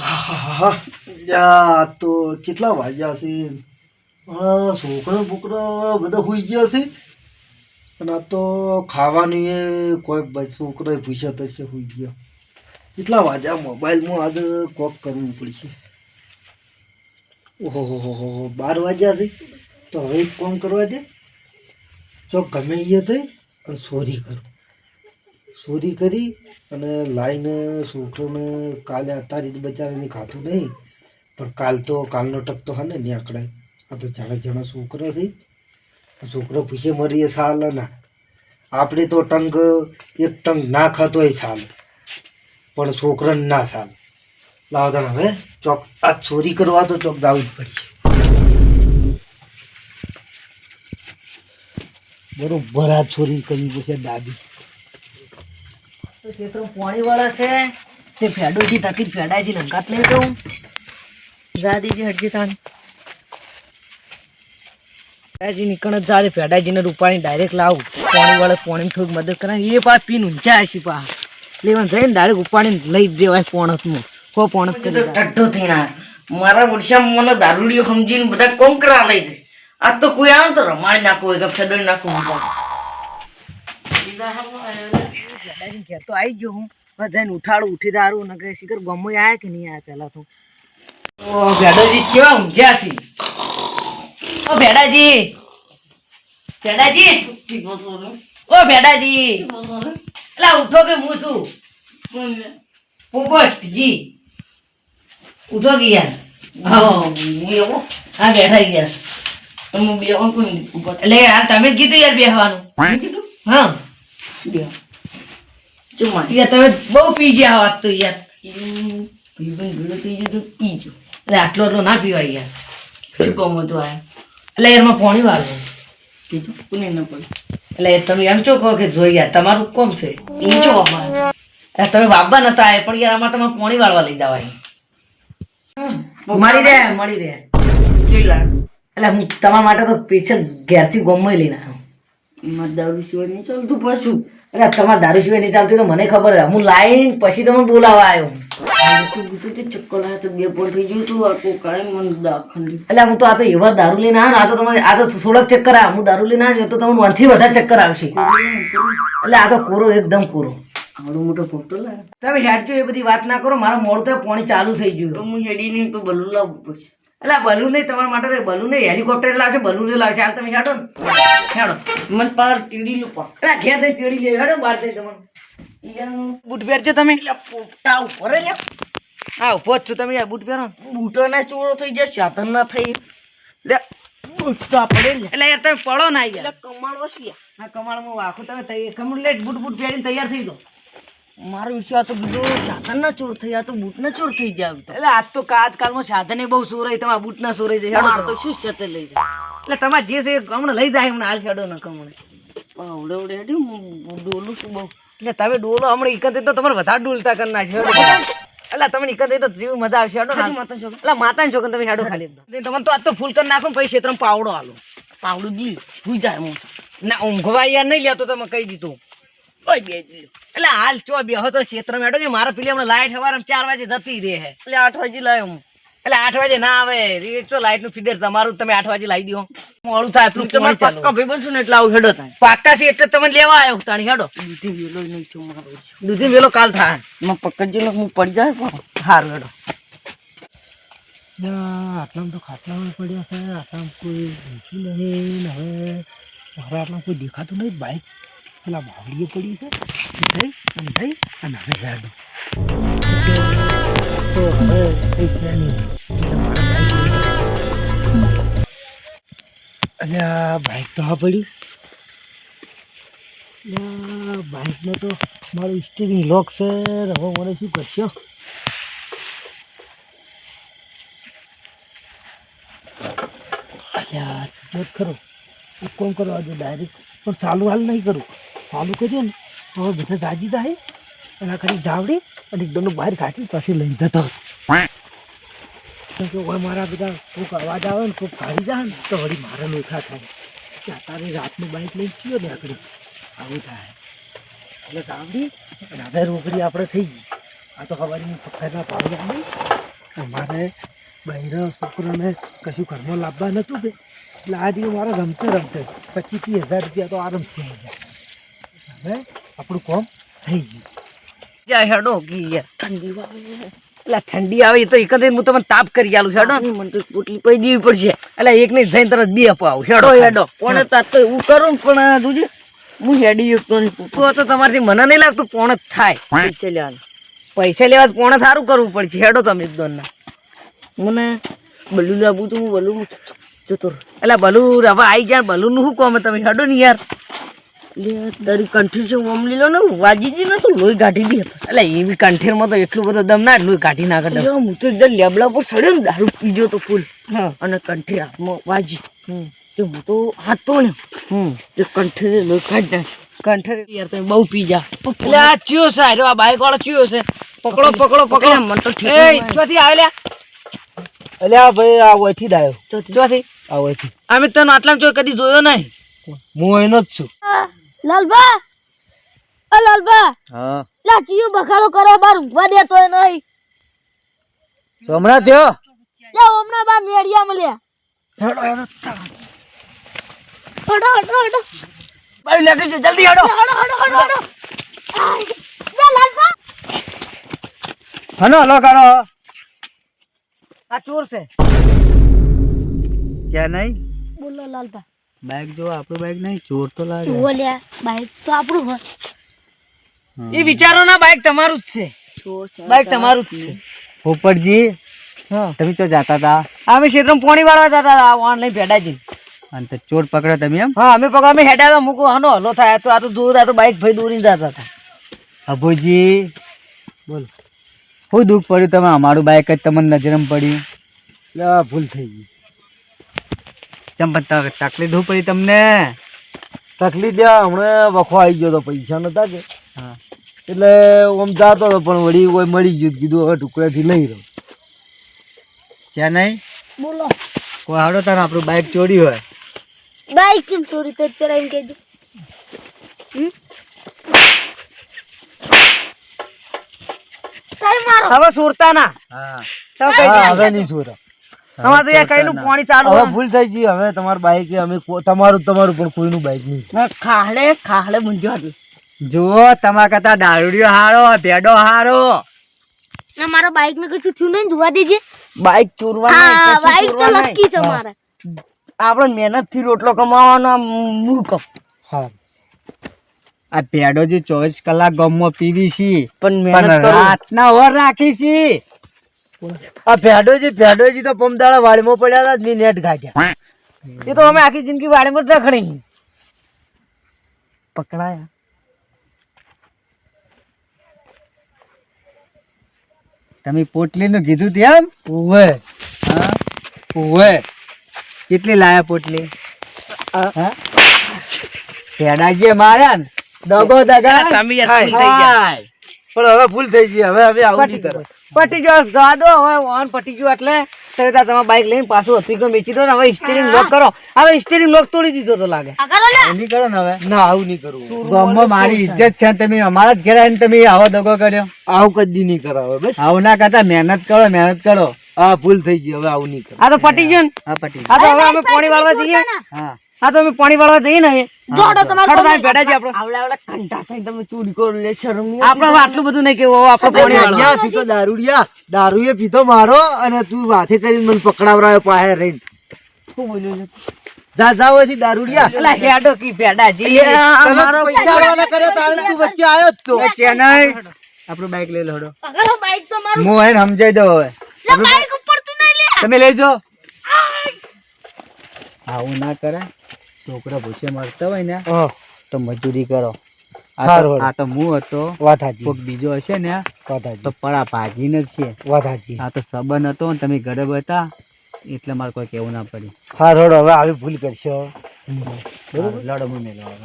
આહાહા. યા તો કેટલા વાગ્યા છે? છોકરા બોકરા બધા સુઈ ગયા છે અને આ તો ખાવાની એ કોઈ છોકરા પૂછ્યા તો છે સુઈ ગયા. કેટલા વાગ્યા? મોબાઈલમાં આજે કોક કરવું પડશે. ઓહો હો હો 12 વાગ્યા છે. તો હવે એક કામ કરવા દે, ચોક ગમે એ થઈ અને ચોરી કરું. ચોરી કરી અને લાઈને છોકરોને કાલે અત્યારે બચારાને ખાતું નહીં, પણ કાલનો ટક તો હા ને નીકળાય. આ તો જણા છોકરા છે, છોકરો પૂછે મરીએ સાલ ના. આપણે તો એક ટંગ ના ખાતો હોય સાલ, પણ છોકરાને ના સાલ. લાવતા હવે ચોક આ ચોરી કરવા તો ચોક જવું જ પડશે. બરોબર આ ચોરી કરવી પડશે દાદી. પાણી વાળા છે તે ફેડોજી તકી ફેડાજી લંકાત લઈ દઉં જાદીજી હટજી તાન ફેડાજી નીકળ જ જાદે ફેડાજીને રૂપાણી ડાયરેક્ટ લાવું. પાણી વાળા પાણી થોડીક મદદ કરે એ પા પીને ઊંચા હશે પા લેવાનું જઈને ડાયરેક્ટ ઉપાડીને લઈ જ દેવાય પોણતમાં. કો પોણત કરી ઠઠ્ઠો થઈને મારા ઓડિશામાં મને દારૂડીઓ સમજીને બધા કોંકરા લઈ જાય. આ તો કોઈ આવે તો રમાડી નાખવું હોય કે ફેદોડી નાખવું ઘેર તો આવી ગયો હું જઈને ઉઠાડું ઉઠી દારું ને કે શીખર ગમો આવ્યા કે નહીં આવ્યા પેલા તો ભેડાજી કેવા ઊંઝ્યા છે. ઓ ભેડાજી ભેડાજી ઓ ભેડાજી એલા ઉઠો કે હું છું પોપટજી ઉઠો ગયા. હા બેઠા ગયા એટલે હાલ તમે જ કીધું યાર બેસવાનું. હા તમે બહુ પી ગયા હોત તો યાર એટલે આટલો ના પીવાય યાર. એટલે યારમાં પાણી વાળવું એટલે તમે એમ છો કહો કે જોઈ યાર તમારું કોમ છે તમે વાપવા નતા આવે પણ યાર આમાં તમે પાણી વાળવા લઈ જવાય. મળી રહે એટલે હું તમારા માટે તો સ્પેશિયલ ઘેરથી ગોમમાં લઈને આવ્યો. દારૂ સિવાય નહીં ચાલતું પાછું. અરે તમારે દારૂ સિવાય નહીં ચાલતી તો મને ખબર છે. હું લાઈન પછી તમે બોલાવા આવ્યો. ચક્કર આવે તો બે પણ થઈ ગયું તું આખું કાંઈ મને દાખંડી. એટલે હું તો આ તો એવા દારૂ લઈને આવ્યો ને આ તો થોડાક ચક્કર આવે. હું દારૂ લઈને આવ્યો તો તમને વનથી વધારે ચક્કર આવશે. એટલે આ તો કોરો એકદમ કોરો આવડો મોટો ફોટો લાવે. તમે હેડજો એ બધી વાત ના કરો. મારું મોડું તો પાણી ચાલુ થઈ ગયું. તો હું હેડી નહીં તો બલૂન લાવવું પડશે. એટલે બલૂન નહીં તમારા માટે બલૂન નહીં હેલિકોપ્ટર લાવશે બલૂન લાવશે. હાલ તમે હેડો ને હેડો મને પાર ટીડી નું પા એટલે ઘેર થઈ તેડી લે હેડો બહાર થઈ તમારું બૂટ પહેરજો તમે. પોપટા ઉપર લે હા ઉભો જ છું તમે યાર બૂટ પહેરો. બૂટો ના ચોરો થઈ જાય સાધન ના થઈ લે બૂટતા પડે લે. એટલે યાર તમે પડો ના યાર કમાળ વસિયા હા કમાળમાં વાખો તમે કમળ લે બૂટ પહેરીને તૈયાર થઈ દો. મારો વિશ્વાસ તો બીજો સાધન ના ચોર થઈ આ તો બૂટ ના ચોર થઈ જાય. એટલે આજ તો આજકાલમાં સાધને બહુ ચોરાય તમારા બૂટ ના ચોરાઈ જાય. તો શું છે લઈ જાય એટલે તમારે જે છે હમણાં લઈ જાય હમણાં હાલ હેડો ને કમણે આવડે આવડે હેડી હું ડોલું છું બહુ. એટલે તમે ડોલો હમણાં એકતે તો તમારે વધારે ડોલતા કરી નાખશો. એટલે તમે એકતે તો જેવી મજા આવશે હેડો માતા છોકરા. એટલે માતાની છોકરા તમે હેડો ખાલી તમને તો આજ તો ફૂલ કરી નાખો ને પછી ક્ષેત્રમાં પાવડો હાલો. પાવડું દી ભૂઈ જાય હું ના ઊંઘવા યાર નહીં લેતો તમે કહી દીધું. એટલે હાલ ચો બે તો ક્ષેત્ર મેડો કે મારા પેલી હમણાં લાઈટ સવારે 4 વાગે જતી રહે છે. એટલે 8 વાગે લાવ્યો હું. એટલે 8 વાગે ના આવે તો લાઈટ નું ફીડર તમારું તમે 8 વાગે લાવી દો. મોડું થાય પેલું તમારે પાક્કા ભાઈ બનશું ને એટલે આવું હેડો થાય. પાક્કા છે એટલે તમે લેવા આવ્યો તાણી હેડો. દૂધી વેલો નહીં છું મારો દૂધી વેલો કાલ થાય. માં પકડજો હું પડી જાય પણ સારું હેડો. આટલામાં તો ખાટલામાં પડ્યા છે. આટલામાં કોઈ ઊંચું નહીં. હવે મારે આટલામાં કોઈ દેખાતું નહીં. બાઇક પેલા બાવડીએ પડી છે થઈ અને હવે હેડો તો હવે કંઈ છે નહીં. એટલે મારે બાઇક અલ્યા બાઇક તો હા પડ્યું. બાઇકનો તો મારું સ્ટીરિંગ લોક છે. હવે મને શું કરશો? અલ્યા મત ખરો એક કોમ કરો આજે ડાયરેક્ટ પણ ચાલુ હાલ નહીં કરું. ચાલુ કરજો ને હવે બધા જાજી જાય એના કરી જાવડી અને એકદમ બહાર કાઢી પછી લઈ જતો. તો મારા બધા કોઈક અવાજ આવે ને કોઈક કાઢી જાય ને તો વળી મારે લોચા થાય કે અત્યારે રાતનું બાઇક લઈ ગયો ને આકડી આવું થાય. એટલે જાવડી અને હવે રોકડી આપણે થઈ ગઈ. આ તો ખબર પથ્થરના પાણી આવી અમારે બહેરા છોકરાને કશું ઘરમાં લાવવા નતું બે એટલે આ દિવસ મારે રમતે 25-30 હજાર રૂપિયા તો આરામથી આવી ગયા. હવે આપણું કામ થઈ ગયું. જા હેડો કી યાર ઠંડી આવે એટલે ઠંડી આવે તો એક હું તમને તાપ કરી આલું હેડો મને તો પોટલી પૈ દેવી પડશે. એટલે એક નહીં જઈને તરત બે અપાવું હેડો હેડો હેડો કોને તાત તો એવું કરું ને પણ જોજે હું હેડી એકતો નહીં. તો તમારથી મને નહીં લાગતું પોણ જ થાય. પૈસા લેવાના પૈસા લેવા તો પોણ સારું કરવું પડશે હેડો તમે એકદમ ના. મને બલૂન લાવવું તો હું બલૂન જતો રહું. એટલે બલૂન હવે આવી ગયા બલૂન નું શું કહો તમે હેડો ને યાર. લે તારી કંઠી છે ઓમ લીલો ને વાજીજી ને તો લોહી કાઢી દે. એટલે એવી કંઠેરમાં તો એટલું બધો દમ ના એટલું કાઢી નાખે દમ. હું તો એકદમ લેબડા પર સડ્યો ને દારૂ પીજો તો ફૂલ હા અને કંઠી હાથમાં વાજી તો હું તો હાથ તો ને તે કંઠી લોહી કાઢી નાખી. કંઠેર યાર તમે બહુ પી જા. એટલે આ ચિયો છે આ બાઈક વાળો ચિયો છે. પકડો પકડો પકડો મને તો ઠીક એ ચોથી આવે લ્યા એટલે આ ભાઈ આ ઓયથી જ આવ્યો. ચોથી આ ઓયથી અમે તને આટલામાં જોઈ કદી જોયો નહીં. હું એનો જ છું. લાલબા ઓ લાલબા હા લાચીઓ બખાડો કરે બાર ઊંઘવા દેતોય નહીં. હમણાં થયો. લે હમણાં બાર નેડિયા મળ્યા. હેડો હેડો હડો હડો હડો બારી લાગી છે જલ્દી હેડો. હડો હડો હડો હડો આય, લે લાલબા હનો હલો કાઢો. આ ચોર છે. ક્યાં નહીં બોલો લાલબા બાઈક જો આપણું બાઈક નહીં ચોર તો લાગે. તું લે બાઈક તો આપણું હોય. એ વિચારો ના બાઈક તમારું જ છે. બાઈક તમારું જ છે. પોપટજી હા તમે ચો જાતા હતા અમે ક્ષેત્રમાં પોણી વાળવા જતા હતા ઓનલાઈન ભેડાજી. અને તો ચોર પકડ્યો તમે એમ. હા અમે પકડ અમે હેડા તો મૂકો હનો હલો થાય તો આ તો જોર આ તો બાઈક ભાઈ દોરી જતા હતા. અભુજી બોલ શું દુઃખ પડ્યું તમે અમારું બાઈક જ તમને નજરમાં પડ્યું. ભૂલ થઈ ગઈ. ચમ તકલીફ શું પડી તમને. તકલીફ હમણાં વખો આવી ગયો તો પૈસા નતા કે હા એટલે આમ જાતો હતો પણ વળી કોઈ મળી ગયું કીધું હવે ટુકડાથી લઈ રહ્યો. ત્યાં નહીં બોલો કોઈ હાડો તારે આપણું બાઈક ચોરી હોય. બાઈક કેમ ચોરી થઈ પેલા એમ કહેજો. તાઈ મારો હવે સુરતા ના હા તમે કઈ હવે નહીં ચોરા. અમારે તો યાર કઈનું પાણી ચાલુ હવે હોય. ભૂલ થઈ ગઈ. હવે તમારું બાઈક અમે તમારું પણ કોઈનું બાઈક નહીં. ખાડે ખાડે મૂંઝ્યો હતું. જુઓ તમારા કરતા દારૂડિયો હારો ભેડો હારો. ના મારા બાઈક ને કશું થયું નહીં જોવા દેજે. બાઈક ચોરવા હા બાઈક તો લકી છે મારે. આપણે મહેનત થી રોટલો કમાવાનો મૂર્ખ. હા આ ભેડો જે 24 કલાક ગામમાં પીવી છે પણ મહેનત કરો. રાતના ઓર રાખી છે. આ ભેડોજી તો પમદાળા વાડીમાં પડ્યા હતા મેં નેટ ગાઢ્યા. એ તો અમે આખી જિંદગી વાડીમાં જ રખડી. પકડાયા તમે પોટલી નું કીધું તેમ ઓવે હા ઓવે કેટલી લાયા પોટલી ભેડાજી માર્યા ને દગો દગા તમે યાર ભૂલ થઈ ગયા. પણ હવે ભૂલ થઈ ગઈ. હવે આવું નહીં કરો. પટી ગયો ગાદો હવે ઓન પટી ગયો એટલે તમારા બાઈક લઈને પાછું હતી કે વેચી દો ને હવે સ્ટીરિંગ લોક કરો. હવે સ્ટીરિંગ લોક તોડી દીધો તો લાગે. આવું નહીં કરો ને હવે. ના આવું નહીં કરવું. ગામમાં મારી ઇજ્જત છે તમે અમારા જ ઘરે આવીને તમે આવો દગો કર્યો. આવું કદી નહીં કરાવે બસ. આવું ના કરતા મહેનત કરો. હા ભૂલ થઈ ગઈ. હવે આવું નહીં કરો. આ તો પટી ગયો ને. હા પટી. આ તો હવે અમે પાણી વાળવા જઈએ. હા હા તો અમે પાણી વાળવા જઈએ ને હવે જોડો તમારો હડો તમે ભેડા છે આપણો. આવડા કંટા થઈને તમે ચોરી કરો લે શરમ નહીં. આપણે હવે આટલું બધું નહીં કેવું આપણે પાણી વાળવા. તું તો દારૂએ પીધો મારો અને તું વાથે કરીને મને પકડાવરાયો પાસે રહીને. શું બોલ્યો છે? જા હોયથી દારૂડિયા. અલા હેડો કી ભેડાજી. તને તો પૈસા આલવાના કર્યા તારે તું વચ્ચે આવ્યો જ તો. ચેન્નઈ આપણું બાઈક લઈ લો હડો. અગર બાઈક તો મારું હું એને સમજાઈ દઉં હવે. લે બાઈક ઉપર તું નહીં લે. તમે લઈ જાઓ. આવું ના કરે. છોકરા ભૂસે મરતા હોય ને તો મજૂરી કરો. આ તો હું હતો કોક બીજો હશે ને તો પડા ભાજીને જ છે. આ તો સંબંધ હતો ને તમે ઘરે હતા એટલે મારે કોઈ કેવું ના પડ્યું. હા રોડ હવે આવી ભૂલ કરશો. લડો હું મેળવા